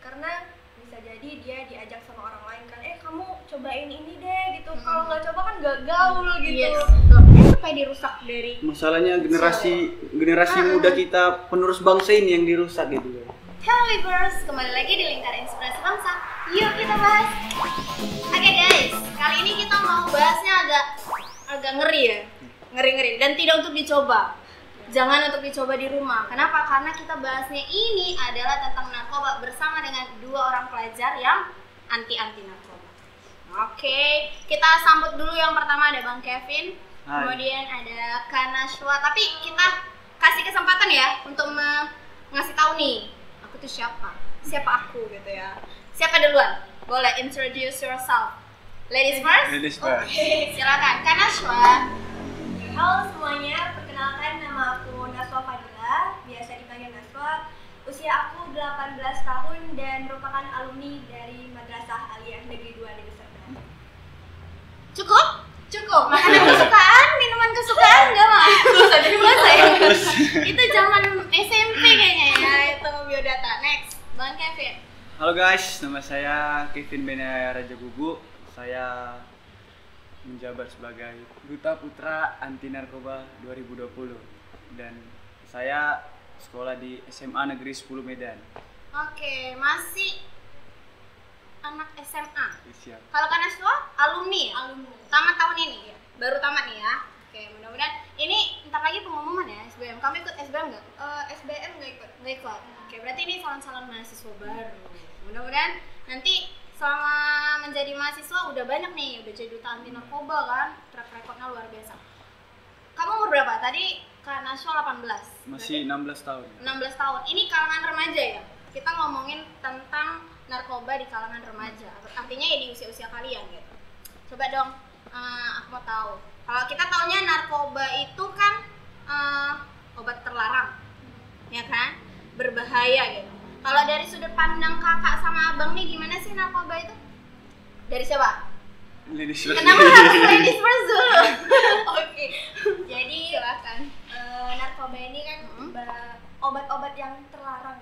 karena bisa jadi dia diajak sama orang lain kan, kamu cobain ini deh gitu. Kalau nggak coba kan gak gaul gitu. Yes. Supaya dirusak dari masalahnya generasi muda kita, penerus bangsa ini yang dirusak gitu. Hello Wibers, kembali lagi di Lingkar Inspirasi Bangsa. Yuk kita bahas. Oke guys, kali ini kita mau bahasnya agak ngeri ya. Ngeri dan tidak untuk dicoba. Jangan untuk dicoba di rumah. Kenapa? Karena kita bahasnya ini adalah tentang narkoba bersama dengan dua orang pelajar yang anti narkoba. Oke, kita sambut dulu yang pertama ada Bang Kevin. Hai. Kemudian ada Kak Nashwa. Tapi kita kasih kesempatan ya untuk ngasih tahu nih, aku tuh siapa aku gitu ya. Siapa duluan? Boleh introduce yourself. Ladies first? Ladies first. Oke, silakan. Kak Nashwa. Halo semuanya, perkenalkan nama aku Nashwa Fadila, biasa dipanggil Nashwa. Usia aku 18 tahun dan merupakan alumni dari Madrasah Aliyah Negeri 2 Deli Serdang. Cukup. Makanan kesukaan, minuman kesukaan enggak mah? Masa ya? Itu zaman SMP kayaknya ya, itu biodata. Next, Bang Kevin. Halo guys, nama saya Kevin Benaya Raja Gugu. Saya menjabat sebagai Duta Putra Anti Narkoba 2020 dan saya sekolah di SMA Negeri 10 Medan. Oke, masih anak SMA. Siap. Kalau Kak Nashwa, alumni ya? Tamat tahun ini ya? Baru tamat nih ya? Oke, mudah-mudahan ini ntar lagi pengumuman ya SBM. Kamu ikut SBM nggak? SBM nggak ikut? Nggak ikut. Oke, berarti ini calon-calon mahasiswa baru. Mudah-mudahan nanti selama menjadi mahasiswa udah banyak nih, udah jadi duta anti narkoba kan, track recordnya luar biasa. Kamu umur berapa? Tadi Kak Nashwa 18. Masih 16 tahun. 16 tahun. Ini kalangan remaja ya? Kita ngomongin tentang narkoba di kalangan remaja. Artinya ya di usia-usia kalian gitu. Coba dong, aku mau tahu. Kalau kita taunya narkoba itu kan obat terlarang, ya kan? Berbahaya gitu. Kalau dari sudut pandang kakak sama abang nih, gimana sih narkoba itu? Dari siapa? Ladies first. Kenapa harus ladies first dulu? Oke. Jadi Silakan. narkoba ini kan obat-obat yang terlarang,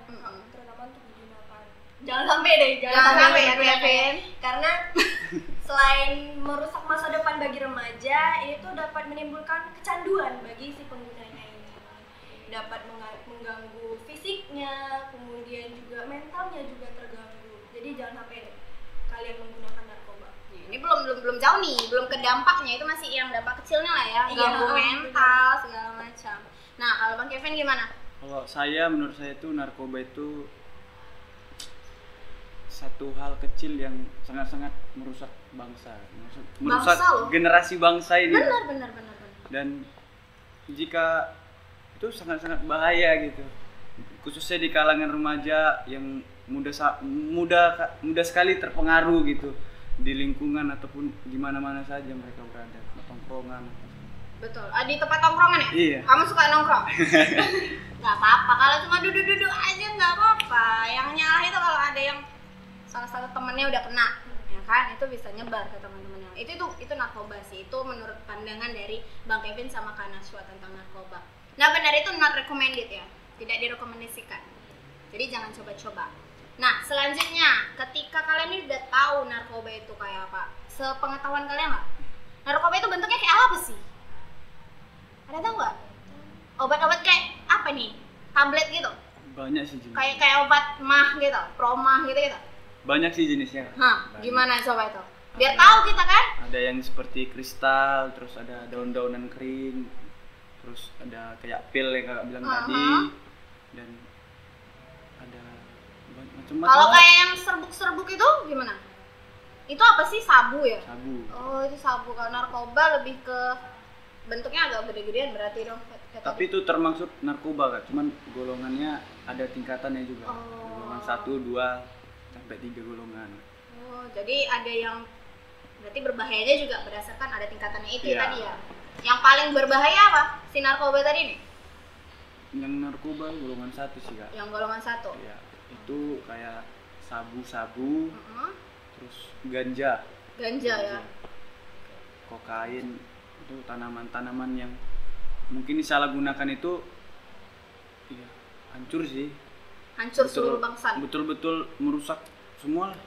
terutama untuk digunakan. Jangan sampai ya, Kevin. Karena selain merusak masa depan bagi remaja, ini tuh dapat menimbulkan kecanduan bagi si penggunanya ini. Dapat mengganggu fisiknya, kemudian juga mentalnya juga terganggu. Jadi jangan sampai kalian menggunakan narkoba. Ini belum jauh nih, belum ke dampaknya, itu masih yang dampak kecilnya lah ya, Iya, ganggu mental segala macam. Nah, kalau Bang Kevin gimana? Kalau menurut saya itu narkoba itu satu hal kecil yang sangat-sangat merusak bangsa, merusak loh. generasi bangsa ini. Benar. Dan jika itu sangat-sangat bahaya gitu, khususnya di kalangan remaja yang mudah sekali terpengaruh gitu di lingkungan ataupun di mana-mana saja mereka berada, di tongkrongan. Betul. Di tempat tongkrongan ya? Iya. Kamu suka nongkrong? Nggak apa-apa, kalau cuma duduk-duduk aja nggak apa-apa. Yang nyalah itu kalau ada yang salah satu temennya udah kena, ya kan? Itu bisa nyebar ke teman-teman yang itu narkoba sih. Itu menurut pandangan dari Bang Kevin sama Kak Nashwa tentang narkoba. Nah, benar, itu not recommended ya, tidak direkomendasikan. Jadi jangan coba-coba. Nah, selanjutnya, ketika kalian ini udah tahu narkoba itu kayak apa, sepengetahuan kalian nggak? Narkoba itu bentuknya kayak apa sih? Ada tahu nggak? Obat-obat kayak apa nih? Tablet gitu? Banyak sih jenis. Kayak obat mah gitu, promah gitu. Banyak sih jenisnya. Gimana coba itu? Biar tahu kita kan? Ada yang seperti kristal, terus ada daun-daunan kering, terus ada kayak pil yang kakak bilang tadi, dan ada macam-macam. Kalau kayak yang serbuk-serbuk itu gimana? Itu apa sih, sabu ya? Sabu. Oh, itu sabu. Kalau narkoba lebih ke bentuknya agak gede-gedean berarti dong. Tapi itu termasuk narkoba kak, cuman golongannya ada tingkatannya juga. Golongan 1, 2, sampai 3 golongan. Oh, jadi ada yang berarti berbahayanya juga berdasarkan ada tingkatannya itu Iya. tadi ya. Yang paling berbahaya apa? Si narkoba tadi nih? Yang narkoba golongan 1 sih kak. Yang golongan 1. Iya, itu kayak sabu-sabu, terus ganja, Ganja ya. kokain, itu tanaman-tanaman yang mungkin disalahgunakan itu ya hancur sih. hancur seluruh bangsa. Betul-betul merusak semua lah.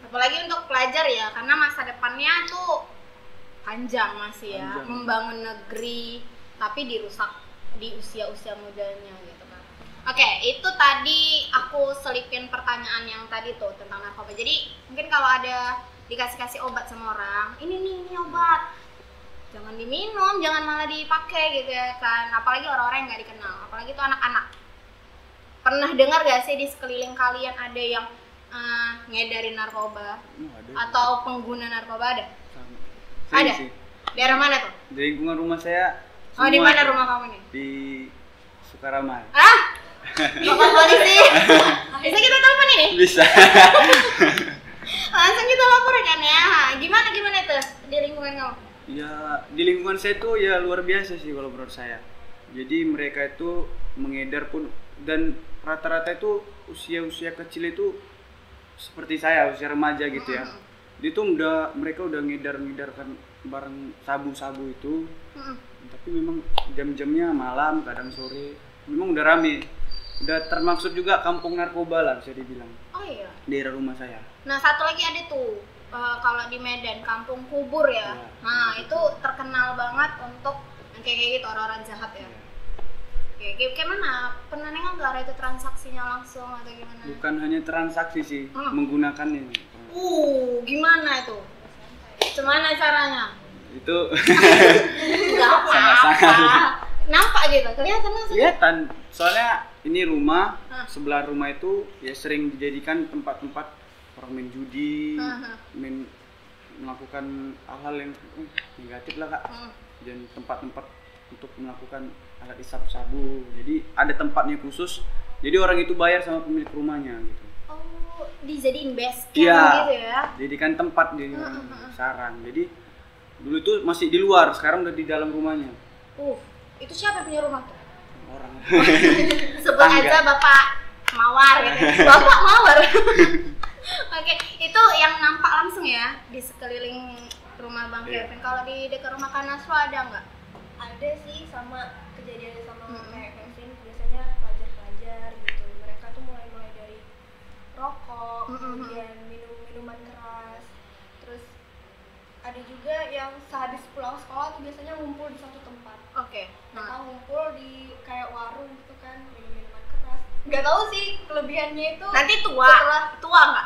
Apalagi untuk pelajar ya, karena masa depannya tuh panjang masih ya, Panjang. membangun negeri tapi dirusak di usia-usia mudanya gitu kan. Oke, itu tadi aku selipin pertanyaan yang tadi tuh tentang narkoba. Jadi mungkin kalau ada dikasih obat sama orang, ini obat, jangan diminum, jangan malah dipakai gitu ya kan. Apalagi orang-orang yang nggak dikenal, apalagi tuh anak-anak. Pernah dengar gak sih di sekeliling kalian ada yang ngedarin narkoba Ada. atau pengguna narkoba ada? Sama. Ada? Sih. Daerah mana tuh? Di lingkungan rumah saya. Oh, di semua mana itu. rumah kamu nih? Di Sukaramai. Bapak polisi. Bisa kita telepon ini? Bisa. Langsung kita laporkan ya. Gimana itu di lingkungan kamu? Ya, di lingkungan saya tuh ya luar biasa sih kalau menurut saya. Jadi mereka itu mengedar pun, dan rata-rata itu usia kecil itu seperti saya, usia remaja gitu ya. Itu mereka udah ngedarkan barang sabu-sabu itu. Tapi memang jam-jamnya malam, kadang sore. Memang udah rame. Udah termaksud juga kampung narkoba lah bisa dibilang. Oh iya. Daerah rumah saya. Nah, satu lagi ada tuh kalau di Medan, kampung kubur ya. Iya. Nah, itu terkenal banget untuk yang kayak gitu, orang-orang jahat ya. Kayak mana? Pernah nengok nggak itu transaksinya langsung atau gimana? Bukan hanya transaksi sih, menggunakannya. Gimana itu? Gimana caranya? Itu Nggak apa-apa. Nampak gitu, kelihatan langsung. kelihatan. Soalnya ini rumah, sebelah rumah itu ya sering dijadikan tempat-tempat orang main judi, melakukan hal-hal yang negatif lah kak. Dan tempat-tempat untuk melakukan alat isap sabu. Jadi ada tempatnya khusus. Jadi orang itu bayar sama pemilik rumahnya gitu. Oh, dijadiin base camp Iya. gitu ya? Jadikan tempat jadi orang sarang. Jadi dulu itu masih di luar, sekarang udah di dalam rumahnya. Itu siapa yang punya rumah tuh? Orang. Sebut Tetangga. aja Bapak Mawar gitu. Bapak Mawar. Oke, itu yang nampak langsung ya di sekeliling rumah Bang Iya. Kevin. Kalau di dekat rumah Kanaswa ada nggak? Ada sih, sama kejadian sama kayak Kevin, biasanya pelajar-pelajar gitu. Mereka tuh mulai dari rokok, kemudian minuman keras. Terus ada juga yang sehabis pulang sekolah tuh biasanya ngumpul di satu tempat. Oke. Mereka ngumpul di kayak warung gitu kan, minum minuman keras. Nggak tahu sih kelebihannya itu. Nanti tua nggak?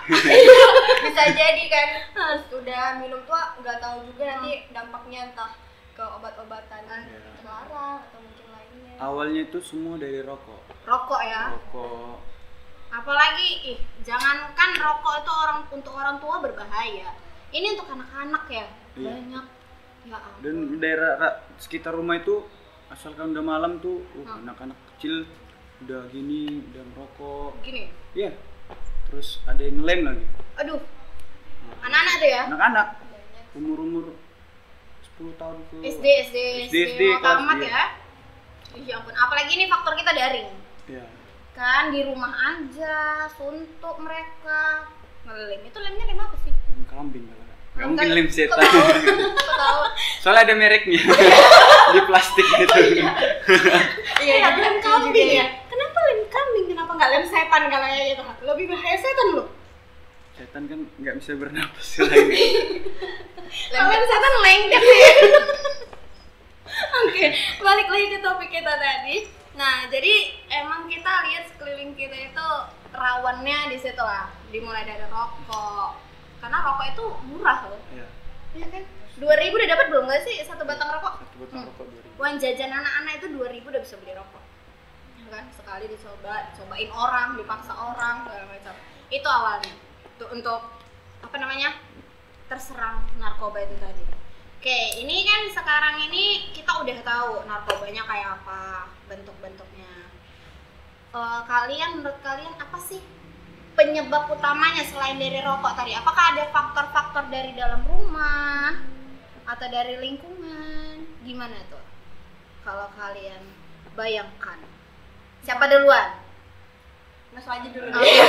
Bisa jadi kan, terus udah minum tua nggak tahu juga nanti dampaknya entah ke obat-obatan terlarang atau mungkin lainnya. Awalnya itu semua dari rokok. Rokok ya. Rokok. Apalagi jangankan rokok itu untuk orang tua berbahaya. Ini untuk anak-anak ya. Iya. Banyak. Ya ampun. Dan daerah sekitar rumah itu asalkan udah malam tuh anak-anak kecil udah gini, udah merokok. Gini. Iya. Terus ada yang ngelem lagi. Aduh. Anak-anak tuh ya? Anak-anak umur 10 tahun ke SD mau kelas, tamat iya. ya. Ya ampun, apalagi ini faktor kita daring. Iya. Kan di rumah aja, suntuk mereka. Ngelem. Itu lemnya lem apa sih? Lem kambing kalau nggak. Nggak mungkin lem setan. Kok tahu? Soalnya ada mereknya. Di plastik gitu. Iya, lem kambing ya. Kenapa lem kambing? Kenapa nggak lem setan kalau kayak gitu? Lebih bahaya setan loh. Setan kan nggak bisa bernapas selain Lem setan lengket ya. Oke, balik lagi ke topik kita tadi. Nah, jadi emang kita lihat sekeliling kita itu rawannya di situ lah. Dimulai dari rokok. Karena rokok itu murah loh. Iya. Iya kan? 2.000 udah dapat belum nggak sih satu batang rokok? Satu batang rokok 2000. Uang jajan anak-anak itu 2.000 udah bisa beli rokok. Ya kan? Sekali cobain orang, dipaksa orang, segala macam. Itu awalnya. Untuk apa namanya? Terserang narkoba itu tadi. Oke, ini kan sekarang ini kita udah tahu narkobanya kayak apa, bentuk-bentuknya. Menurut kalian apa sih penyebab utamanya selain dari rokok tadi? Apakah ada faktor-faktor dari dalam rumah atau dari lingkungan? Gimana tuh? Kalau kalian bayangkan. Siapa duluan? Mas aja dulu Oh, iya.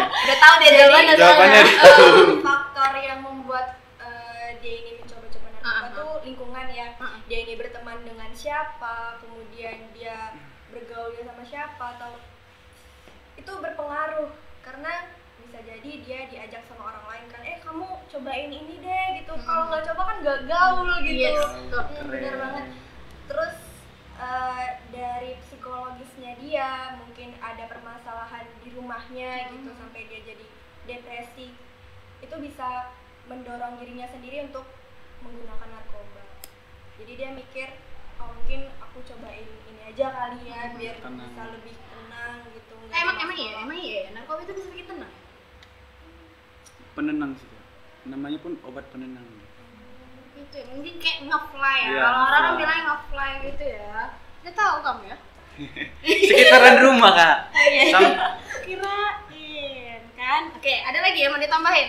Udah tahu deh jawabannya. Jawabannya Faktor yang membuat dia ini mencoba-coba narkoba tuh lingkungan ya. Dia ini berteman dengan siapa, kemudian dia bergaul sama siapa, atau itu berpengaruh karena bisa jadi dia diajak sama orang lain kan, kamu cobain ini deh gitu. Kalau nggak coba kan gak gaul gitu. Yes, Bener banget. Terus dari psikologisnya dia mungkin ada permasalahan di rumahnya gitu sampai dia jadi depresi, itu bisa mendorong dirinya sendiri untuk menggunakan narkoba. Jadi dia mikir, oh mungkin aku cobain ini aja kali ya biar Tenang. bisa lebih tenang gitu. Emang iya narkoba itu bisa bikin tenang. Penenang sih Kak. Namanya pun obat penenang. Itu ya, mungkin kayak nge-fly ya. Iya, Kalau orang nge-fly. bilang nge-fly gitu ya. Dia tahu kamu ya? Sekitaran rumah Kak. Kirain kan. Oke, ada lagi yang mau ditambahin?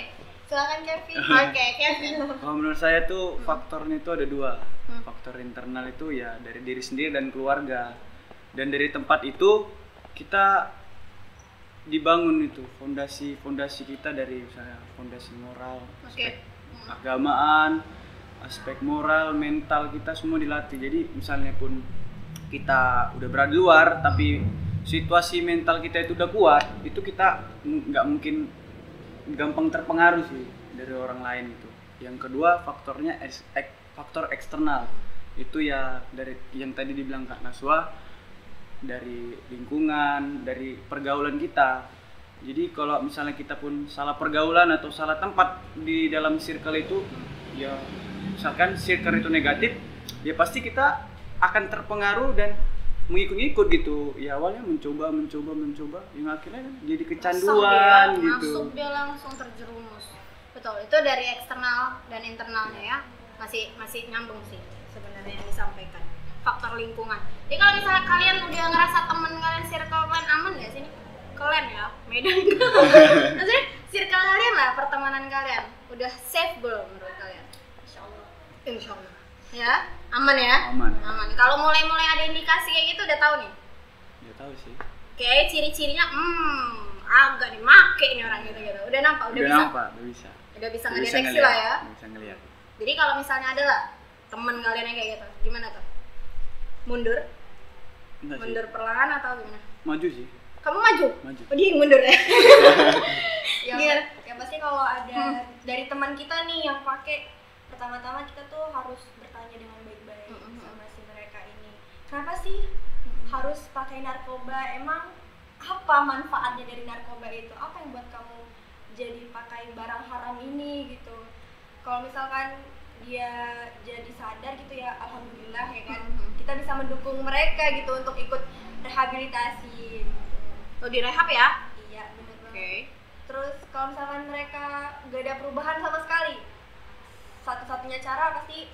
Silakan Kevin. Oke, Kevin. Kalau menurut saya tuh faktornya itu ada dua. Faktor internal itu ya dari diri sendiri dan keluarga. Dan dari tempat itu kita dibangun itu fondasi kita dari misalnya fondasi moral, Oke. agamaan, aspek moral, mental kita semua dilatih. Jadi misalnya pun kita udah berada di luar tapi situasi mental kita itu udah kuat, itu kita nggak mungkin gampang terpengaruh sih dari orang lain itu. Yang kedua faktornya faktor eksternal, itu ya dari yang tadi dibilang Kak Naswa, dari lingkungan, dari pergaulan kita. Jadi kalau misalnya kita pun salah pergaulan atau salah tempat di dalam circle itu, ya misalkan circle itu negatif, ya pasti kita akan terpengaruh dan mengikut-ikut gitu. Ya awalnya mencoba, yang akhirnya jadi kecanduan gitu. Masuk dia langsung terjerumus. Betul, itu dari eksternal dan internalnya ya. Masih nyambung sih sebenarnya yang disampaikan. Faktor lingkungan. Jadi kalau misalnya kalian udah ngerasa temen kalian, circle kalian aman gak sih? Kalian ya, Medan. Maksudnya circle kalian lah, pertemanan kalian udah safe belum menurut kalian? Insya Allah. Ya, aman ya? Aman. Kalau mulai ada indikasi kayak gitu udah tahu nih. Ya tahu sih. Kayak ciri-cirinya, agak dimake nih orang gitu. Udah nampak, udah bisa. Udah bisa. Udah bisa Udah ngedeteksi ngeliat, lah ya. Bisa ngeliat. Jadi kalau misalnya ada lah temen kalian yang kayak gitu, gimana tuh? Mundur? Enggak sih. Mundur perlahan atau gimana? Maju sih. Kamu maju? Maju. Oh dia yang mundur ya? Ya pasti kalau ada dari teman kita nih yang pakai, pertama-tama kita tuh harus bertanya dengan baik-baik sama si mereka ini. Kenapa sih harus pakai narkoba? Emang apa manfaatnya dari narkoba itu? Apa yang buat kamu jadi pakai barang haram ini gitu? Kalau misalkan dia jadi sadar gitu ya, alhamdulillah ya kan, kita bisa mendukung mereka gitu untuk ikut rehabilitasi. Oh direhab ya? Iya bener banget. Oke. Terus kalau misalkan mereka gak ada perubahan sama sekali, satu-satunya cara pasti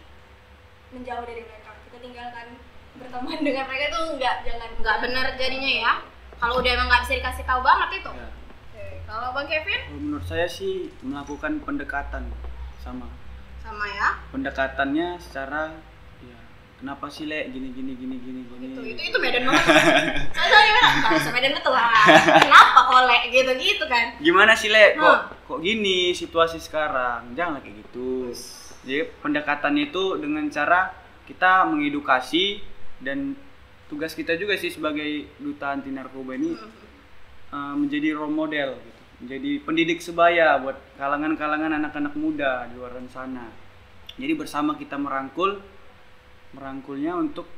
menjauh dari mereka. Kita tinggalkan berteman dengan mereka itu jangan. Nggak bener jadinya ya? Kalau udah emang nggak bisa dikasih tahu banget itu. Ya. Oke. Kalau Bang Kevin? Menurut saya sih melakukan pendekatan sama Ya? pendekatannya secara ya kenapa sih Le gini. Itu Medan banget. Soalnya bahasa Medan betul lah. Kenapa kok Le gitu kan? Gimana sih Le kok gini situasi sekarang, jangan kayak gitu. Jadi pendekatannya itu dengan cara kita mengedukasi, dan tugas kita juga sih sebagai duta anti narkoba ini menjadi role model gitu. Menjadi pendidik sebaya buat kalangan-kalangan anak-anak muda di luar sana. Jadi bersama kita merangkulnya untuk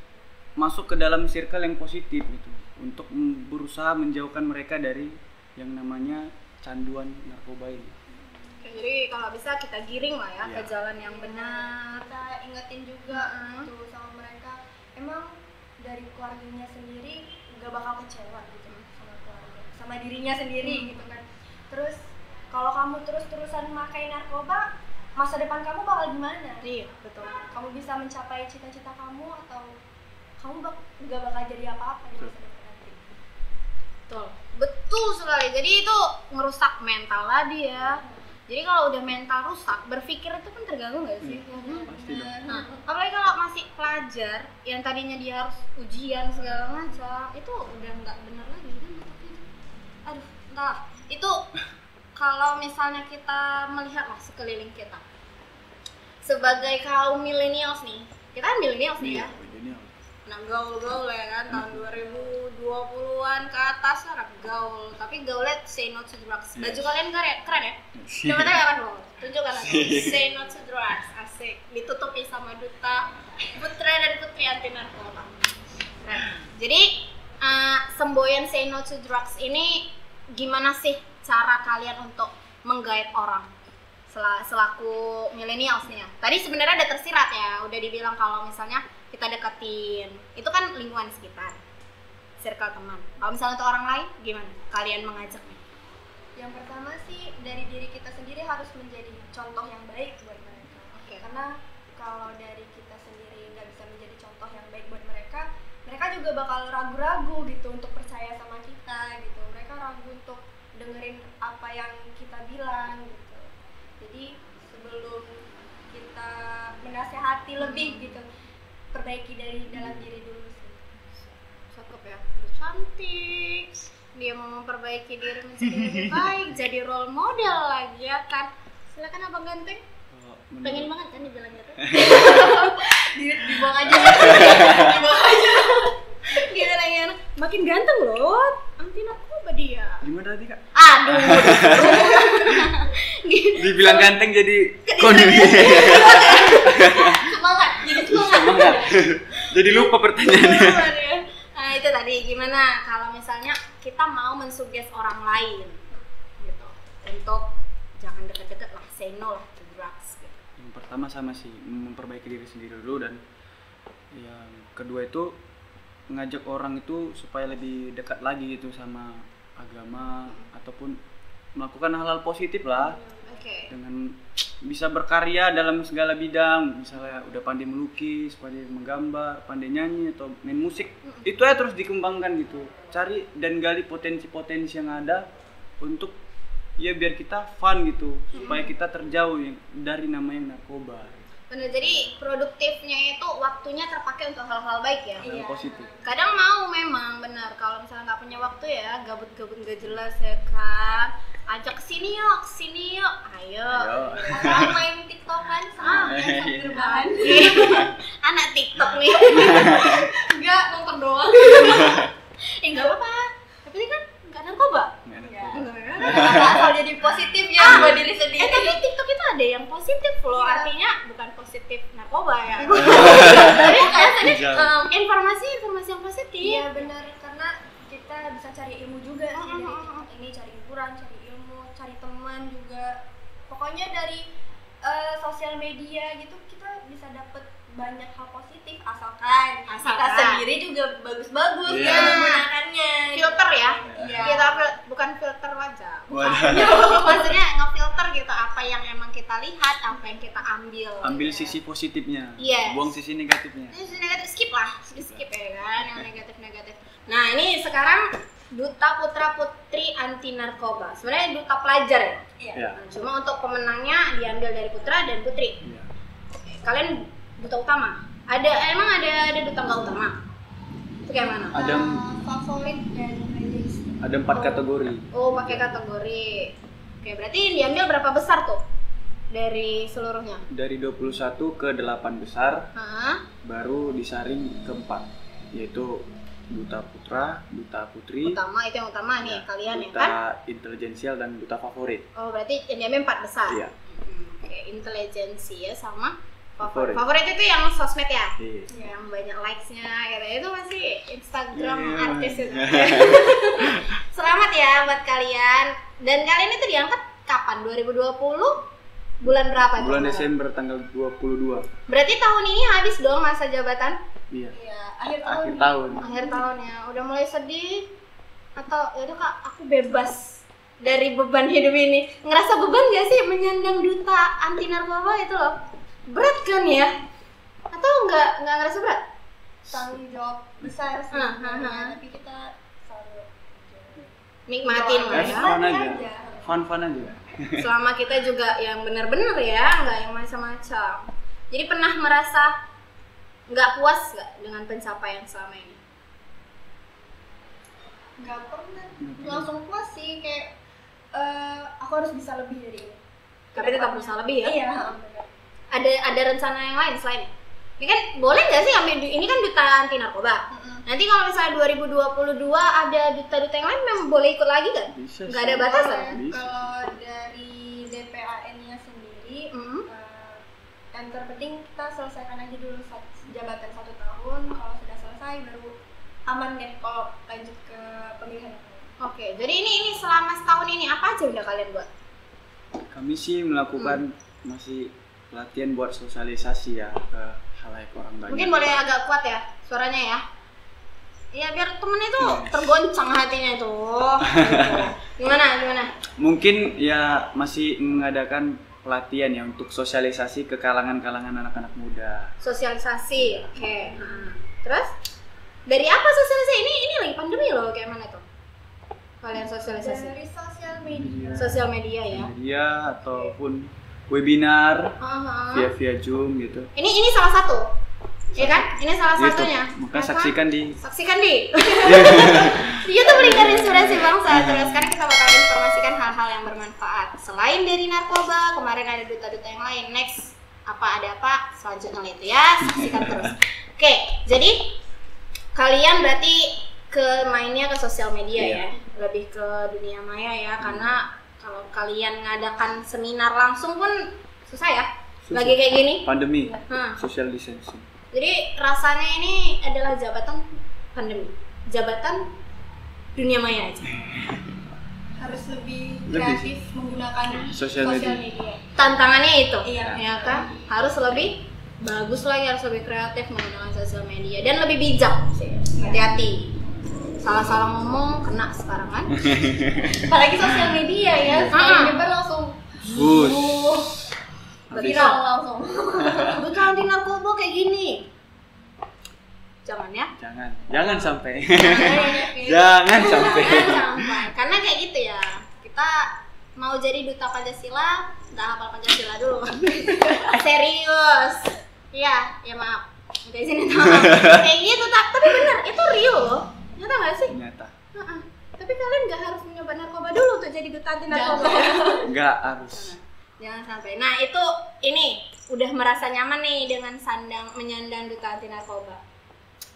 masuk ke dalam circle yang positif gitu, untuk berusaha menjauhkan mereka dari yang namanya canduan narkoba ini. Jadi kalau bisa kita giring lah ya ke jalan yang benar. Kita ingetin juga tuh sama mereka, emang dari keluarganya sendiri gak bakal kecewa gitu sama keluarga, sama dirinya sendiri gitu kan. Terus kalau kamu terus-terusan makai narkoba, masa depan kamu bakal gimana? Iya, betul. Kamu bisa mencapai cita-cita kamu atau kamu gak bakal jadi apa-apa di masa depan nanti. Betul sekali. Jadi itu ngerusak mental lah dia. Jadi kalau udah mental rusak, berpikir itu kan terganggu nggak sih? Pasti dong. Nah, apalagi kalau masih pelajar yang tadinya dia harus ujian segala macam, itu udah nggak benar lagi kan? Aduh, entahlah. Itu kalau misalnya kita melihat lah sekeliling kita, sebagai kaum millennials nih, kita kan millennials nih ya. Nah gaul-gaul ya kan, tahun 2020-an ke atas anak gaul. Tapi gaulnya say no to drugs. Baju kalian keren ya? Coba tanya kan dong, tunjukkan aja. Say no to drugs, asik. Ditutupi sama Duta Putra dan Putri Anti Narkoba. Jadi semboyan say no to drugs ini gimana sih cara kalian untuk menggait orang selaku millennials nih ya? Tadi sebenarnya ada tersirat ya, udah dibilang kalau misalnya kita deketin, itu kan lingkungan sekitar, circle teman. Kalau misalnya untuk orang lain, gimana kalian mengajaknya? Yang pertama sih dari diri kita sendiri harus menjadi contoh yang baik buat mereka. Oke. Karena kalau dari kita sendiri nggak bisa menjadi contoh yang baik buat mereka, mereka juga bakal ragu-ragu gitu untuk percaya sama kita gitu. Mereka ragu untuk dengerin apa yang kita bilang gitu. Jadi sebelum kita menasehati lebih gitu, perbaiki dari dalam diri dulu sih. Cakep ya, udah cantik. Dia mau memperbaiki diri menjadi lebih baik, jadi role model lagi ya kan. Silakan abang ganteng. Pengen banget kan dibilang gitu. Dibuang aja. Dibawa aja. Gimana? Makin ganteng loh. Anti narkoba dia. Gimana tadi kak? Aduh. Dibilang ganteng jadi kondisi. Semangat, jadi semangat. Semangat. Jadi lupa pertanyaannya. Nah itu tadi gimana kalau misalnya kita mau mensuggest orang lain gitu untuk jangan deket-deket lah, say no lah to drugs gitu. Yang pertama sama sih memperbaiki diri sendiri dulu, dan yang kedua itu ngajak orang itu supaya lebih dekat lagi gitu sama agama ataupun melakukan hal-hal positif lah. Oke. Dengan bisa berkarya dalam segala bidang, misalnya udah pandai melukis, pandai menggambar, pandai nyanyi atau main musik, itu ya terus dikembangkan gitu. Cari dan gali potensi-potensi yang ada untuk ya biar kita fun gitu, supaya kita terjauh dari namanya narkoba. Bener, jadi produktifnya itu waktunya terpakai untuk hal-hal baik ya. Hal positif. Kadang mau memang benar kalau misalnya nggak punya waktu ya, gabut-gabut nggak jelas ya kan, ajak kesini yuk, ayo. Orang main TikTokan sama sambil rebahan. Anak TikTok nih. Enggak, nonton doang. Nggak apa-apa, tapi ini kan nggak narkoba. Asal jadi positif ya buat diri sendiri. Tapi TikTok itu ada yang positif loh, Iya. artinya bukan positif narkoba ya. Tapi informasi yang positif. Iya benar, karena kita bisa cari ilmu juga sih dari TikTok ini, cari hiburan, cari ilmu, cari teman juga. Pokoknya dari sosial media gitu kita bisa dapet banyak hal positif asalkan kita sendiri juga bagus-bagus Iya. ya menggunakannya. Filter ya. Iya. Kita bukan filter wajah. Waduh. Maksudnya ngefilter gitu apa yang emang kita lihat, apa yang kita ambil. Ambil ya. sisi positifnya, Yes. buang sisi negatifnya. Ini sisi negatif skip lah, skip ya kan yang negatif. Nah, ini sekarang Duta Putra Putri Anti Narkoba. Sebenarnya duta pelajar ya. Iya. Nah, cuma untuk pemenangnya diambil dari Putra dan Putri. Iya. Oke, kalian duta utama. Ada duta nggak utama? Itu kayak mana? Ada Favorit dan playlist. ada 4 kategori. Oh, pakai kategori. Oke, berarti yang diambil berapa besar tuh? Dari seluruhnya? Dari 21 ke 8 besar, Hah? baru disaring ke 4, yaitu duta putra, duta putri, Utama itu yang utama nih, kalian ya duta kan? intelijensial, dan duta favorit. Oh, berarti yang diambil 4 besar. Iya. Oke, intelijensi ya sama Favorit. Favorit itu yang sosmed ya? Iya. Yang banyak likes-nya gitu. Itu masih Instagram Iya. artis itu. Selamat ya buat kalian. Dan kalian itu diangkat kapan? 2020? Bulan berapa? itu? Bulan Desember tanggal 22. Berarti tahun ini habis dong masa jabatan? Iya. Iya, akhir tahun. Akhir tahun. Akhir tahun ya. Udah mulai sedih? Atau yaudah kak, aku bebas dari beban hidup ini. Ngerasa beban gak sih menyandang duta anti narkoba itu loh? Berat kan ya? Atau nggak ngerasa berat? Tanggung jawab besar sih. Tapi kita selalu Nikmatin lah ya. Fun aja. aja. Fun aja. Selama kita juga yang benar-benar ya, nggak yang macam-macam. Jadi pernah merasa nggak puas nggak dengan pencapaian selama ini? Nggak pernah langsung puas sih, kayak aku harus bisa lebih dari ini. Tapi tetap berusaha lebih ya. Iya, benar. Ada rencana yang lain selain ini? Ini kan boleh nggak sih ambil ini kan duta anti narkoba. Nanti kalau misalnya 2022 ada duta-duta yang lain memang boleh ikut lagi kan? Bisa. Nggak ada batasan. Bisa. Kalau dari DPAN-nya sendiri, yang terpenting kita selesaikan aja dulu jabatan 1 tahun. Kalau sudah selesai baru aman deh kalau lanjut ke pemilihan. Oke, jadi ini selama setahun ini apa aja udah kalian buat? Kami sih melakukan masih pelatihan buat sosialisasi ya ke halayak orang banyak. Mungkin boleh agak kuat ya suaranya ya. Iya biar temennya tuh tergoncang hatinya tuh. Gimana? Mungkin ya masih mengadakan pelatihan ya untuk sosialisasi ke kalangan-kalangan anak-anak muda. Sosialisasi, oke. Terus dari apa sosialisasi ini lagi pandemi loh, kayak mana tuh? Kalian sosialisasi? Dari sosial media. Sosial media ya. Media ataupun webinar via Zoom gitu. Ini salah satu. Iya kan? Ini salah YouTube. satunya. Maka Ya kan? saksikan di Di YouTube Lingkar Inspirasi Bangsa. Terus sekarang kita bakal informasikan hal-hal yang bermanfaat. Selain dari narkoba, kemarin ada duta-duta yang lain. Next, ada apa? Selanjutnya itu ya. Saksikan terus. Oke, jadi kalian berarti mainnya ke sosial media ya. Lebih ke dunia maya ya. Karena kalau kalian ngadakan seminar langsung pun susah ya. Lagi kayak gini. Pandemi, social distancing. Jadi rasanya ini adalah jabatan pandemi, jabatan dunia maya aja. Harus lebih kreatif menggunakan Sosial media. Tantangannya itu, Iya. ya kan? Harus lebih bagus lagi, harus lebih kreatif menggunakan sosial media dan lebih bijak sih. Hati-hati, salah-salah ngomong kena sekarang kan? Apalagi sosial media ya, sekali nyebar langsung viral langsung. Duta anti narkoba kayak gini. Jangan ya. Jangan sampai. Jangan sampai. Karena kayak gitu ya. Kita mau jadi duta Pancasila, nggak hafal Pancasila dulu. Serius. Iya, ya maaf. Minta izin ya maaf. Kayak gitu, tapi benar, itu real loh. Nyata nggak sih? Nyata. Tapi kalian nggak harus mencoba narkoba dulu untuk jadi duta anti narkoba. Nggak harus. Jangan sampai. Nah ini udah merasa nyaman nih dengan menyandang duta anti narkoba.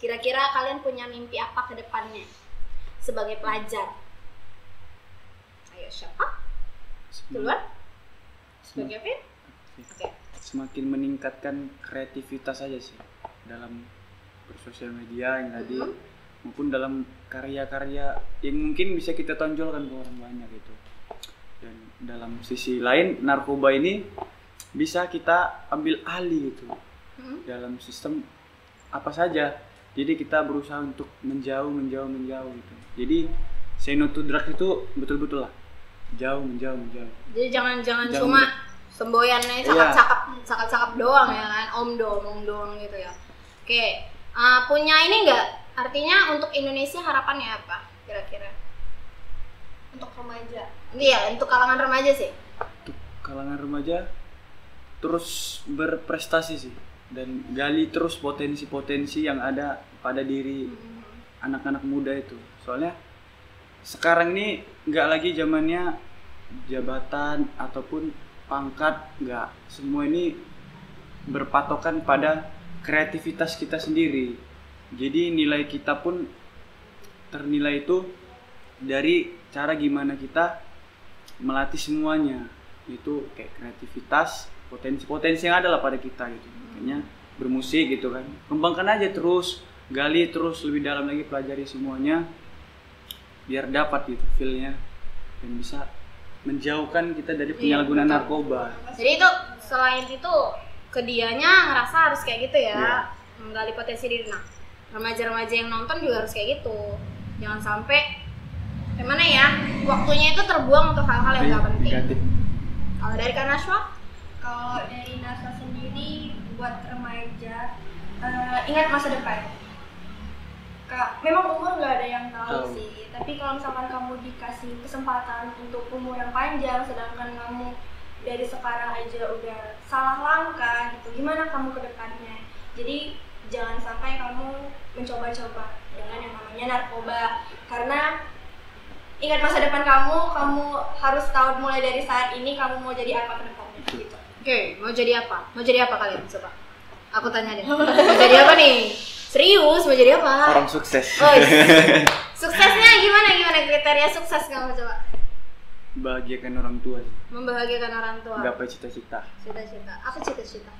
Kira-kira kalian punya mimpi apa ke depannya sebagai pelajar? Ayo siapa? Duluan? Sebagai apa? Oke. Semakin meningkatkan kreativitas aja sih dalam bersosial media yang tadi maupun dalam karya-karya yang mungkin bisa kita tonjolkan ke orang banyak gitu. Dan dalam sisi lain narkoba ini bisa kita ambil alih gitu dalam sistem apa saja. Jadi kita berusaha untuk menjauh gitu. Jadi say no to drugs itu betul-betul lah menjauh. Jadi jangan cuma semboyannya cakap doang ya kan, om doang gitu ya. Oke, punya ini nggak? Artinya untuk Indonesia harapannya apa kira-kira? Untuk remaja. Iya, untuk kalangan remaja sih. Untuk kalangan remaja terus berprestasi sih dan gali terus potensi-potensi yang ada pada diri anak-anak muda itu. Soalnya sekarang ini nggak lagi zamannya jabatan ataupun pangkat, nggak. Semua ini berpatokan pada kreativitas kita sendiri. Jadi nilai kita pun ternilai itu dari cara gimana kita melatih semuanya. Itu kayak kreativitas, potensi-potensi yang ada lah pada kita gitu. Kayaknya bermusik gitu kan, kembangkan aja terus, gali terus lebih dalam lagi, pelajari semuanya biar dapat gitu feel-nya dan bisa menjauhkan kita dari penyalahgunaan narkoba. Jadi itu selain itu kedianya ngerasa harus kayak gitu ya, menggali potensi diri. Nah, remaja-remaja yang nonton juga harus kayak gitu, jangan sampai gimana ya, waktunya itu terbuang untuk hal-hal yang gak penting. Negatif. Kalau dari Kak Nashwa? Kalau dari Nashwa sendiri buat remaja, ingat masa depan. Memang umur nggak ada yang tahu sih, tapi kalau misalkan kamu dikasih kesempatan untuk umur yang panjang, sedangkan kamu dari sekarang aja udah salah langkah gitu, gimana kamu ke depannya? Jadi jangan sampai kamu mencoba-coba dengan yang namanya narkoba, karena ingat masa depan kamu harus tahu mulai dari saat ini kamu mau jadi apa ke depannya gitu. Oke, mau jadi apa? Mau jadi apa kalian? Coba. Aku tanya deh. Mau jadi apa nih? Serius mau jadi apa? Orang sukses. Oh, suksesnya gimana kriteria sukses kamu coba? Bahagiakan orang tua. Membahagiakan orang tua. Gapai cita-cita. Cita-cita. Apa cita-cita?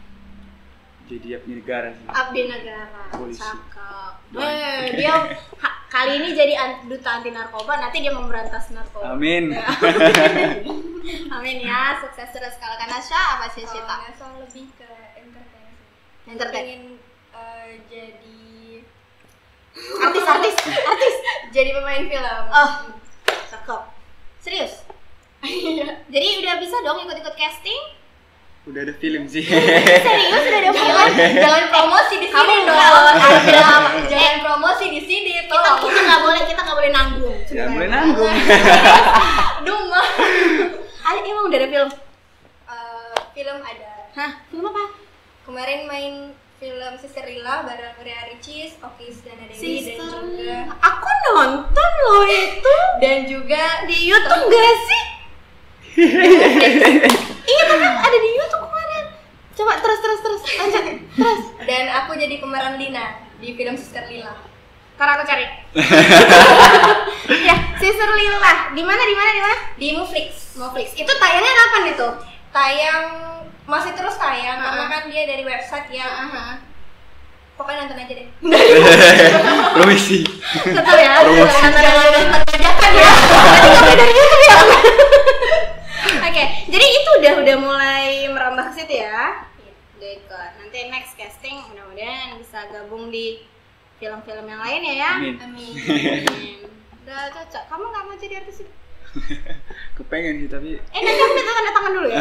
Jadi abdi negara sih. Abdi negara. Polisi. Cakep. Dia kali ini jadi duta anti narkoba, nanti dia memberantas narkoba. Amin. Ya. Amin ya, sukses terus. Kalau Kanasha apa sih cita? Kalau Nasa lebih ke entertain sih. Entertain. Pengen jadi Artis. jadi pemain film. Oh, cakep. Serius? Iya. Jadi udah bisa dong ikut-ikut casting? Udah ada film sih. Serius udah ada film? Jangan promosi di Kamu sini dong. Jangan promosi di sini. Kita nggak boleh nanggung. Ya boleh nanggung. Duma. Emang udah ada film? Film ada. Hah? Film apa? Kemarin main film Sister Lila bareng Ria Ricis, Okis dan Dewi dan juga Aku nonton loh itu. dan juga Di YouTube nggak sih? Iya tapi ada di YouTube kemarin. Coba terus lanjut terus. dan aku jadi pemeran Lina di film Sister Lila. Ntar aku cari. Ya, Sister Lila. Di mana? Di Muflix. Moflix. Itu tayangnya kapan itu? Tayang masih terus tayang karena kan dia dari website ya. Pokoknya nonton aja deh. Promisi. Betul ya. Promosi. Jangan ya. Nanti nggak dari YouTube ya. Oke, jadi itu udah mulai merambah ke situ ya. Dekot. Nanti next casting mudah-mudahan bisa gabung di film-film yang lain ya. Amin. Amin. Udah cocok. Kamu nggak mau jadi artis? Kepengen sih tapi Nanti aku minta tanda tangan dulu ya.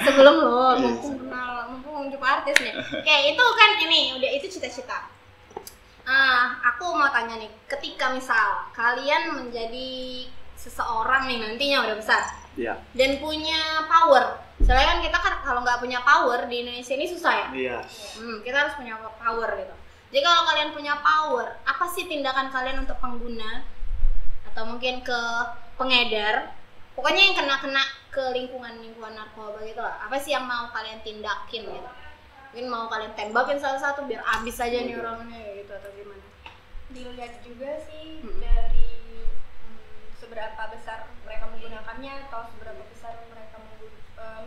Sebelum lo, mumpung jumpa artis nih. Oke, itu kan udah itu cita-cita. Aku mau tanya nih, ketika misal kalian menjadi seseorang nih nantinya udah besar, iya. dan punya power. Soalnya kan kita kalau nggak punya power di Indonesia ini susah ya. Iya. Kita harus punya power gitu. Jadi kalau kalian punya power, apa sih tindakan kalian untuk pengguna atau mungkin ke pengedar? Pokoknya yang kena ke lingkungan narkoba gitu lah. Apa sih yang mau kalian tindakin gitu? Mungkin mau kalian tembakin salah satu biar abis aja nih orangnya gitu atau gimana? Dilihat juga sih dari seberapa besar mereka menggunakannya atau seberapa besar mereka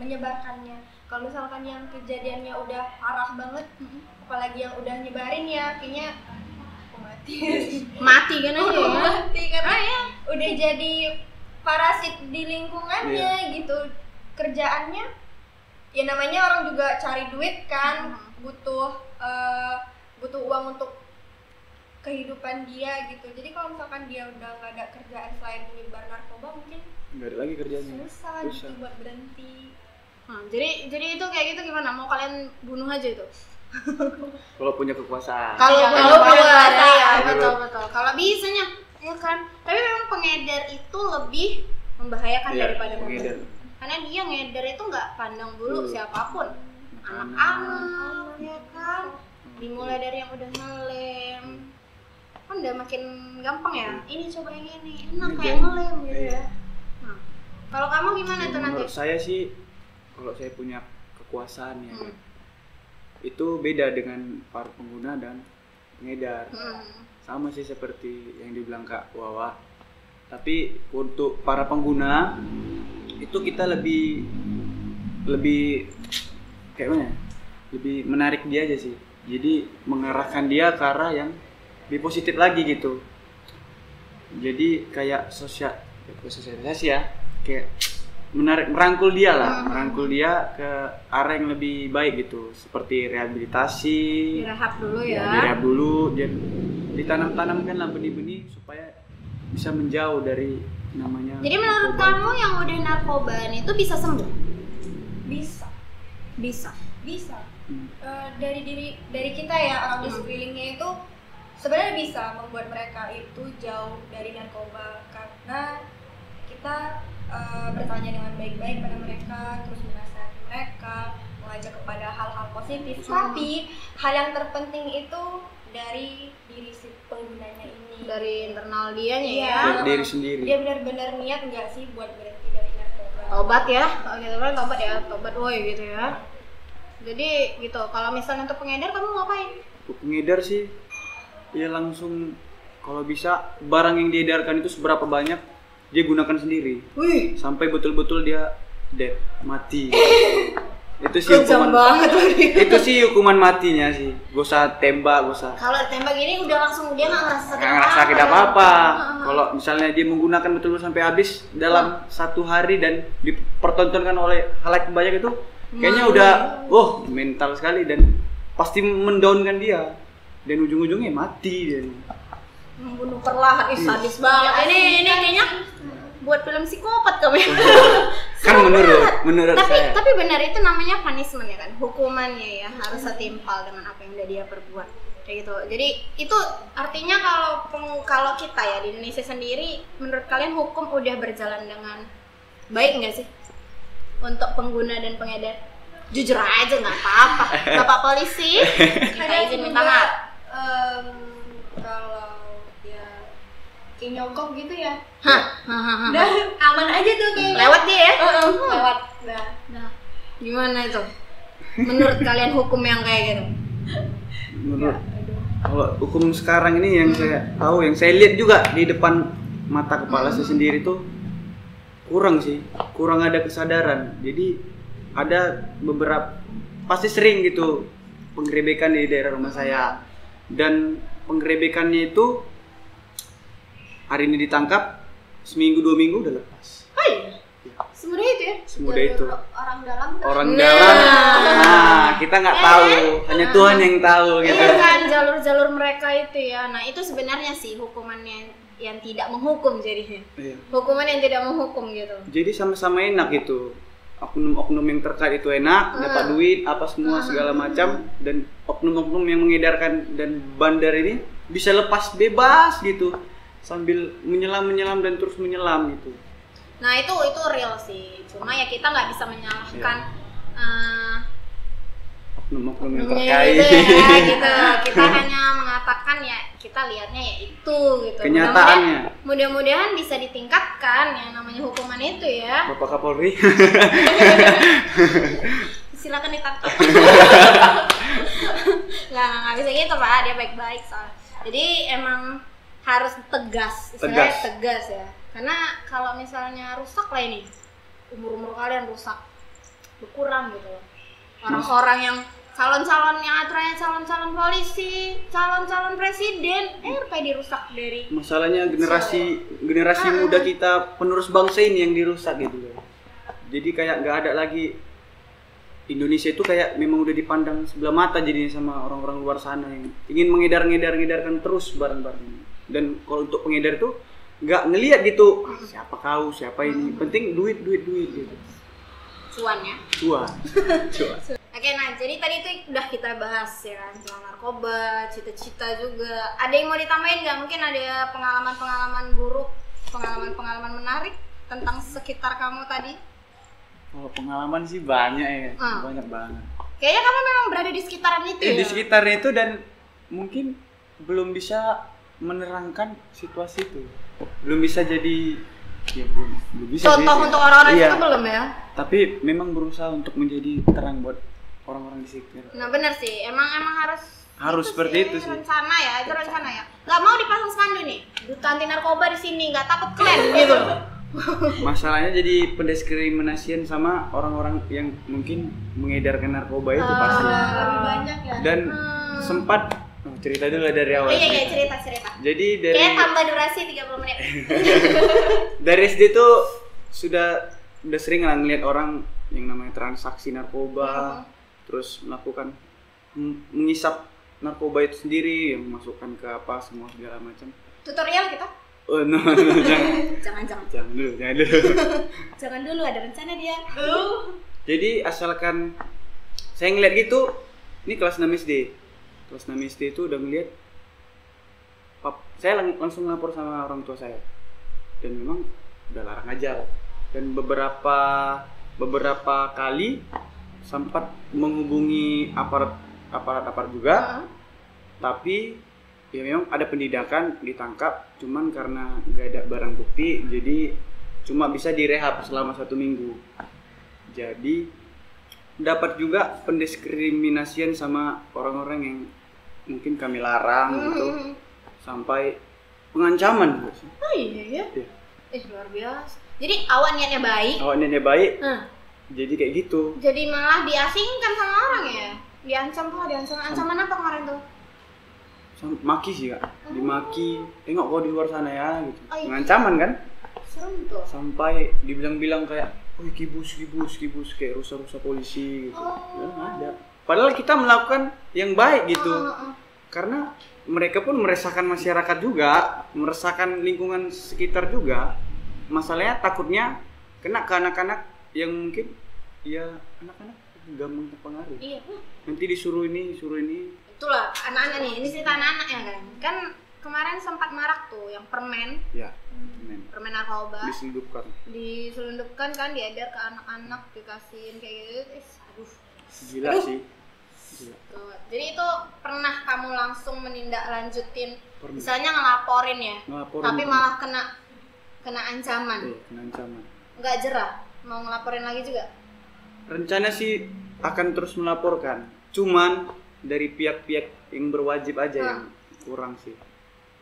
menyebarkannya. Kalau misalkan yang kejadiannya udah parah banget, apalagi yang udah nyebarin ya kayaknya aku mati. Mati kan aja ya? Mati karena udah jadi parasit di lingkungannya gitu. Kerjaannya ya namanya orang juga cari duit kan, butuh uang untuk kehidupan dia gitu. Jadi kalau misalkan dia udah nggak ada kerjaan selain menyebar narkoba, mungkin Nggak ada lagi kerjanya. susah gitu buat berhenti. Jadi itu kayak gitu gimana? Mau kalian bunuh aja itu? Kalau punya kekuasaan. Kalau Iya, punya kalau power, punya ya power. betul. Kalau bisanya, ya kan. Tapi memang pengedar itu lebih membahayakan Iya, daripada pengedar. Karena dia ngedar itu nggak pandang bulu siapapun, anak-anak, ya kan. Dimulai dari yang udah ngelem, kan udah makin gampang ya. Ini coba yang ini, enak kayak ngelem gitu ya. Nah, kalau kamu gimana tuh nanti? Menurut saya sih, kalau saya punya kekuasaan ya, itu beda dengan para pengguna dan pengedar. Sama sih seperti yang dibilang Kak Wawa. Tapi untuk para pengguna itu kita lebih kayak mana ya? Lebih menarik dia aja sih. Jadi mengarahkan dia ke arah yang lebih positif lagi gitu. Jadi kayak sosialisasi ya, kayak merangkul dia lah, merangkul dia ke arah yang lebih baik gitu, seperti rehabilitasi, Direhab dulu ya. direhab dulu, dan ditanam-tanamkan lah benih-benih supaya bisa menjauh dari namanya. Jadi menurut narkoba. kamu yang udah narkobaan itu bisa sembuh? Bisa. Dari kita ya orang di sekelilingnya itu sebenarnya bisa membuat mereka itu jauh dari narkoba karena kita bertanya dengan baik-baik pada mereka, terus menasihati mereka, mengajak kepada hal-hal positif. Tapi hal yang terpenting itu dari diri si penggunanya ini, Dari internal dianya Iya. ya. Diri sendiri. dia benar-benar niat nggak sih buat berhenti dari narkoba. Tobat ya, kalau gitu kan tobat ya, tobat woi gitu ya. Jadi gitu. Kalau misalnya untuk pengedar kamu ngapain? Untuk pengedar sih ya langsung kalau bisa barang yang diedarkan itu seberapa banyak dia gunakan sendiri. Wih, Sampai betul-betul dia dead, mati. Itu sih kejam banget lagi. itu sih hukuman matinya sih. Gak usah tembak, gak usah. Kalau tembak gini udah langsung dia nggak ngerasa Nggak sakit apa-apa. Kalau misalnya dia menggunakan betul-betul sampai habis dalam satu hari dan dipertontonkan oleh halayak banyak itu, kayaknya udah, mental sekali dan pasti mendownkan dia. Dan ujung-ujungnya mati dia. Membunuh perlahan, sadis banget. Ini kayaknya buat film psikopat kamu. Kan menurut saya. Tapi benar itu namanya punishment ya kan, hukumannya ya harus setimpal dengan apa yang udah dia perbuat kayak gitu. Jadi itu artinya kalau kita ya di Indonesia sendiri, menurut kalian hukum udah berjalan dengan baik nggak sih untuk pengguna dan pengedar? Jujur aja nggak apa-apa, Bapak polisi kita izin minta maaf. Kalau ya kayak nyogok gitu ya, Hah. udah aman aja tuh kayaknya. Lewat dia ya? Lewat. Nah. Gimana itu? Menurut kalian hukum yang kayak gitu? Menurut kalau hukum sekarang ini yang saya tahu, yang saya lihat juga di depan mata kepala saya sendiri tuh kurang ada kesadaran. Jadi ada beberapa, pasti sering gitu penggerebekan di daerah rumah saya, dan penggerebekannya itu hari ini ditangkap, seminggu 2 minggu udah lepas. Oh iya? Semudah itu ya? Semudah itu. Orang dalam kan? Orang dalam, kita nggak tahu, hanya Tuhan yang tahu gitu. Iya kan, jalur-jalur mereka itu ya. Nah itu sebenarnya sih hukumannya yang tidak menghukum jadinya. Iya. Hukuman yang tidak menghukum gitu. Jadi sama-sama enak gitu. Oknum-oknum yang terkait itu enak, dapat duit, apa semua segala macam, dan oknum-oknum yang mengedarkan dan bandar ini bisa lepas bebas gitu, sambil menyelam dan terus menyelam gitu. Nah itu real sih. Cuma ya kita nggak bisa menyalahkan Oknum-oknum yang oknumnya terkait. gitu ya, gitu. Kita hanya mengatakan ya kita lihatnya ya itu gitu. Kenyataannya. Mudah-mudahan bisa ditingkatkan yang namanya hukuman itu ya. Bapak Kapolri. Silakan ditangkap. nggak bisa gitu Pak, dia baik-baik soalnya. Jadi emang harus tegas, istilahnya tegas ya. Karena kalau misalnya rusak lah ini, umur kalian rusak, berkurang gitu. Orang-orang yang calon-calon yang aturannya calon-calon polisi, calon-calon presiden, kayak dirusak dari. Masalahnya generasi muda kita, penerus bangsa ini yang dirusak gitu. Jadi kayak nggak ada lagi, Indonesia itu kayak memang udah dipandang sebelah mata jadinya sama orang-orang luar sana yang ingin mengedarkan terus barang-barang. Dan kalau untuk pengedar itu nggak ngelihat gitu, siapa kau, siapa ini, penting duit gitu. Cuan ya. Cuan. Oke, nah jadi tadi itu udah kita bahas ya kan, soal narkoba, cita-cita juga. Ada yang mau ditambahin nggak? Mungkin ada pengalaman-pengalaman buruk, pengalaman-pengalaman menarik tentang sekitar kamu tadi? Kalau pengalaman sih banyak ya, banyak banget. Kayaknya kamu memang berada di sekitaran itu ya? Di sekitarnya itu, dan mungkin belum bisa menerangkan situasi itu. Belum bisa jadi, ya belum bisa. Contoh untuk orang-orang itu belum ya? Tapi memang berusaha untuk menjadi terang buat orang-orang di sekitar. Nah benar sih, emang harus seperti itu sih. Rencana ya. Gak mau dipasang spanduk nih, duta anti narkoba di sini, nggak takut keren gitu. Masalahnya jadi pendiskriminasian sama orang-orang yang mungkin mengedarkan narkoba itu pasti. Lebih banyak ya. Dan sempat cerita dulu dari awal. Iya cerita. Jadi dari kayak tambah durasi 30 menit. Dari SD tuh sudah sering lah ngeliat orang yang namanya transaksi narkoba, terus melakukan mengisap narkoba itu sendiri, yang masukkan ke apa semua segala macam. Tutorial kita? Oh no, jangan. Jangan dulu, ada rencana dia. Jadi asalkan saya ngeliat gitu, ini kelas 6 SD. Kelas 6 SD itu udah ngeliat, saya langsung lapor sama orang tua saya. Dan memang udah larang aja. Dan beberapa kali sempat menghubungi aparat juga. Tapi ya memang ada penindakan, ditangkap, cuman karena nggak ada barang bukti, jadi cuma bisa direhab selama 1 minggu. Jadi dapat juga pendiskriminasian sama orang-orang yang mungkin kami larang gitu, sampai pengancaman juga sih. Oh iya ya. Iya. Luar biasa. Jadi awak niatnya baik. Awalnya baik, jadi kayak gitu. Jadi malah diasingkan sama orang ya. Diancam tuh, ancaman apa kemarin tuh? Maki sih kak, dimaki, tengok kau di luar sana ya gitu. Oh, iya. Pengancaman kan, Serem tuh. sampai dibilang-bilang kayak, wih kibus kayak rusa-rusa polisi gitu. Ya, ada. Padahal kita melakukan yang baik gitu, karena mereka pun meresahkan masyarakat juga, meresahkan lingkungan sekitar juga. Masalahnya takutnya kena ke anak-anak yang mungkin ya anak-anak gampang terpengaruh. Iya. Nanti disuruh ini. Itulah anak-anak nih, ini cerita anak-anak ya kan. Kan kemarin sempat marak tuh yang permen Ya, permen narkoba diselundupkan. kan diedar ke anak-anak, dikasihin kayak gitu. Aduh. Gila sih. Gila. Tuh. Jadi itu pernah kamu langsung menindaklanjutin, Pernah. misalnya ngelaporin ya, Ngelaporin tapi pernah. malah kena ancaman, Iya, kena ancaman. nggak jerah, mau ngelaporin lagi juga? Rencana sih akan terus melaporkan, cuman dari pihak-pihak yang berwajib aja yang kurang sih,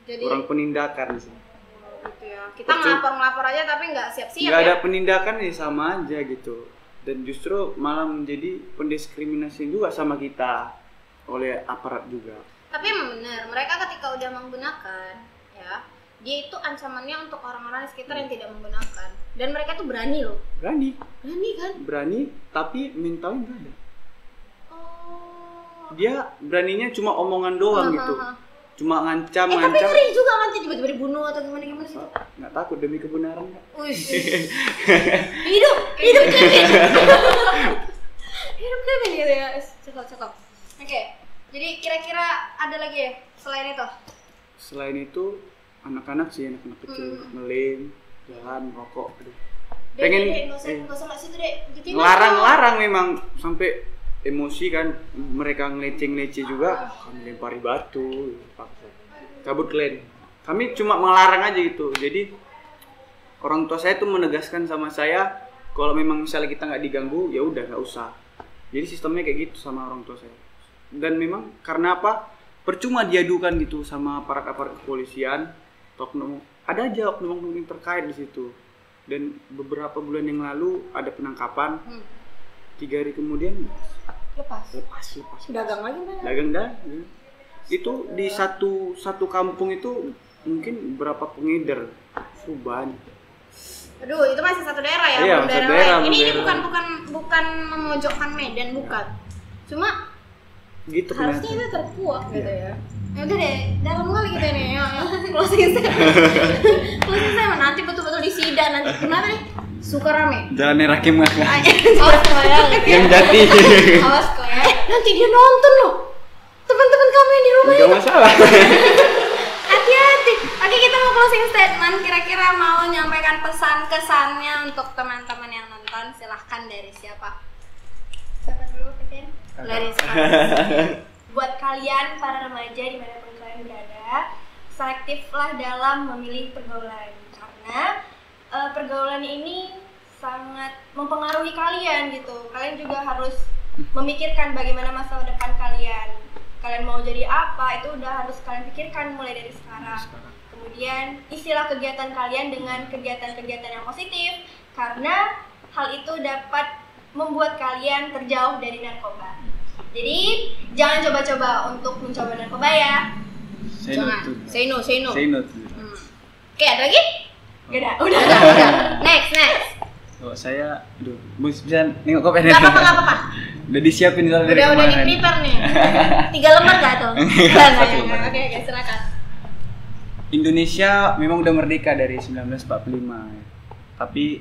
Jadi kurang penindakan sih. gitu ya, kita ngelapor aja tapi nggak siap-siap Nggak ya. ada penindakan ya sama aja gitu, dan justru malah menjadi pendiskriminasi juga sama kita oleh aparat juga. Tapi emang benar, mereka ketika udah menggunakan ya, dia itu ancamannya untuk orang-orang di sekitar yang tidak menggunakan, dan mereka tuh berani loh, Berani kan? tapi mentalnya nggak ada. Oh. Dia beraninya cuma omongan doang gitu, cuma ngancam. Tapi ngeri juga nanti tiba-tiba dibunuh atau gimana sih? Nggak takut demi kebenaran nggak? Wih, hidup Kevin, hidup Kevin gitu ya, cakep. Oke, jadi kira-kira ada lagi ya selain itu? Selain itu anak-anak kecil ngelem, jalan, rokok. Aduh. Pengen nggak usah situ deh. Gituin ngelarang memang sampai emosi kan, mereka ngeleceh juga, kami lempari batu, paksa. Kabut kalian. Kami cuma melarang aja gitu. Jadi orang tua saya tuh menegaskan sama saya, kalau memang misalnya kita nggak diganggu, ya udah nggak usah. Jadi sistemnya kayak gitu sama orang tua saya. Dan memang karena apa? Percuma diadukan gitu sama aparat-aparat kepolisian, ada aja oknum yang terkait di situ. Dan beberapa bulan yang lalu ada penangkapan. 3 hari kemudian lepas. Dagang lagi kan? Dagang dah. Itu di satu kampung itu mungkin berapa pengedar, banyak. Aduh, itu masih satu daerah ya, Iya, bukan satu daerah daerah, lain. Ini daerah. bukan memojokkan Medan, bukan. Cuma Gitu harusnya ternyata. itu terkuak gitu ya. Ya udah deh, dalam kali kita nih. Ya. Closing saya nanti betul-betul disidang nanti. Kenapa nih? Suka rame. Jalan Rakim nggak? Awas kok ya. Yang jati. Awas kok ya. Nanti dia nonton loh. Teman-teman kamu yang di rumah Gak masalah. hati-hati. Oke, kita mau closing statement. Kira-kira mau nyampaikan pesan kesannya untuk teman-teman yang nonton. Silahkan dari siapa? Siapa dulu, Kevin? Dari Buat kalian para remaja dimanapun kalian berada, selektiflah dalam memilih pergaulan, karena pergaulan ini sangat mempengaruhi kalian gitu. Kalian juga harus memikirkan bagaimana masa depan kalian. Kalian mau jadi apa, itu udah harus kalian pikirkan mulai dari sekarang. Kemudian isilah kegiatan kalian dengan kegiatan-kegiatan yang positif, karena hal itu dapat membuat kalian terjauh dari narkoba. Jadi jangan coba-coba untuk mencoba narkoba ya. Jangan. Say no. Say no. Oke, ada lagi? Gak ada, Udah. Next. Oh, saya, bisa nengok kok Gak apa-apa. Udah disiapin soalnya dari Udah kemarin. di prepare nih. 3 lembar gak tuh? Satu lembar. Oke, silakan. Indonesia memang udah merdeka dari 1945 ya. Tapi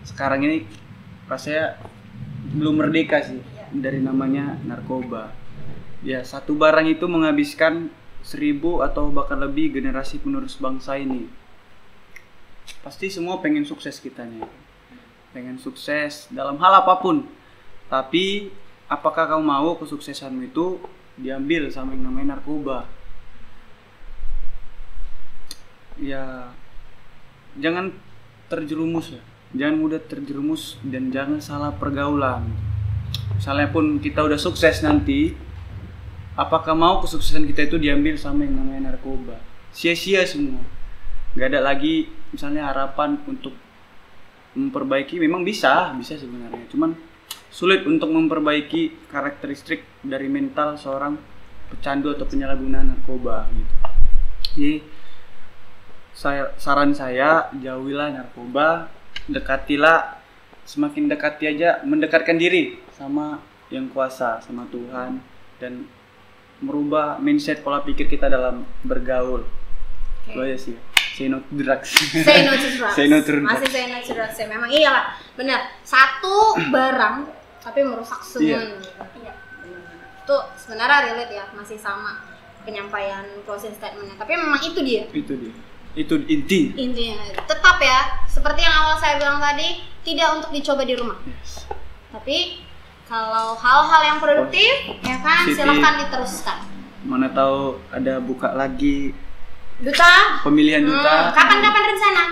sekarang ini rasanya belum merdeka sih dari namanya narkoba. Ya, satu barang itu menghabiskan 1000 atau bahkan lebih generasi penerus bangsa ini. Pasti semua pengen sukses kitanya. Pengen sukses dalam hal apapun. Tapi apakah kamu mau kesuksesanmu itu diambil sama yang namanya narkoba? Ya, jangan terjerumus ya. Jangan mudah terjerumus dan jangan salah pergaulan. misalnya pun kita udah sukses nanti, apakah mau kesuksesan kita itu diambil sama yang namanya narkoba? Sia-sia semua. Gak ada lagi misalnya harapan untuk memperbaiki. Memang bisa sebenarnya, cuman sulit untuk memperbaiki karakteristik dari mental seorang pecandu atau penyalahguna narkoba gitu. Jadi saran saya, jauhilah narkoba, dekatilah, semakin dekati aja, mendekatkan diri sama yang kuasa, sama Tuhan, dan merubah mindset pola pikir kita dalam bergaul. Itu aja sih. Say no to drugs. Say no to drugs. Say no to drugs. Masih say no to drugs ya. Memang iyalah, benar. Satu barang tapi merusak semuanya. Iya. Itu sebenarnya relate ya, masih sama penyampaian closing statementnya. Tapi memang itu dia. Itu inti. Intinya tetap ya, seperti yang awal saya bilang tadi, tidak untuk dicoba di rumah. Yes. Tapi kalau hal-hal yang produktif, ya kan, Siti, silahkan diteruskan. Mana tahu ada buka lagi Duta? pemilihan duta. Kapan rencana?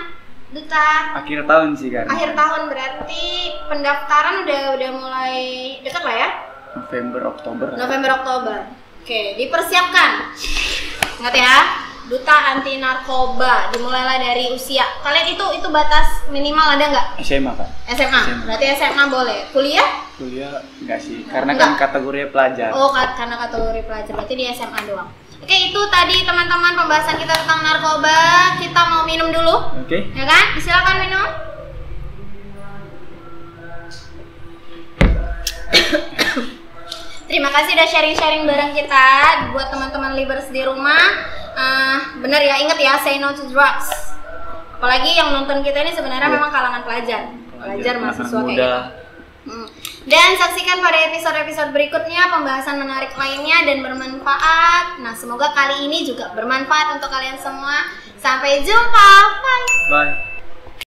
Duta? Akhir tahun sih kan. Akhir tahun berarti pendaftaran udah mulai dekat lah ya? November Oktober. Oke, dipersiapkan. Ingat ya, Duta Anti Narkoba dimulailah dari usia. Kalian itu batas minimal ada nggak? SMA kan. SMA. Berarti SMA boleh. Kuliah Enggak sih, karena kan kategorinya pelajar. Oh, karena kategori pelajar. Berarti di SMA doang. Oke, itu tadi teman-teman pembahasan kita tentang narkoba. Kita mau minum dulu. Oke. Ya kan? Silakan minum. Terima kasih udah sharing-sharing bareng kita. Buat teman-teman Libers di rumah, bener ya, inget ya, say no to drugs. Apalagi yang nonton kita ini sebenarnya memang kalangan pelajar mahasiswa kayak gitu. Dan saksikan pada episode-episode berikutnya pembahasan menarik lainnya dan bermanfaat. Nah, semoga kali ini juga bermanfaat untuk kalian semua. Sampai jumpa. Bye. Bye.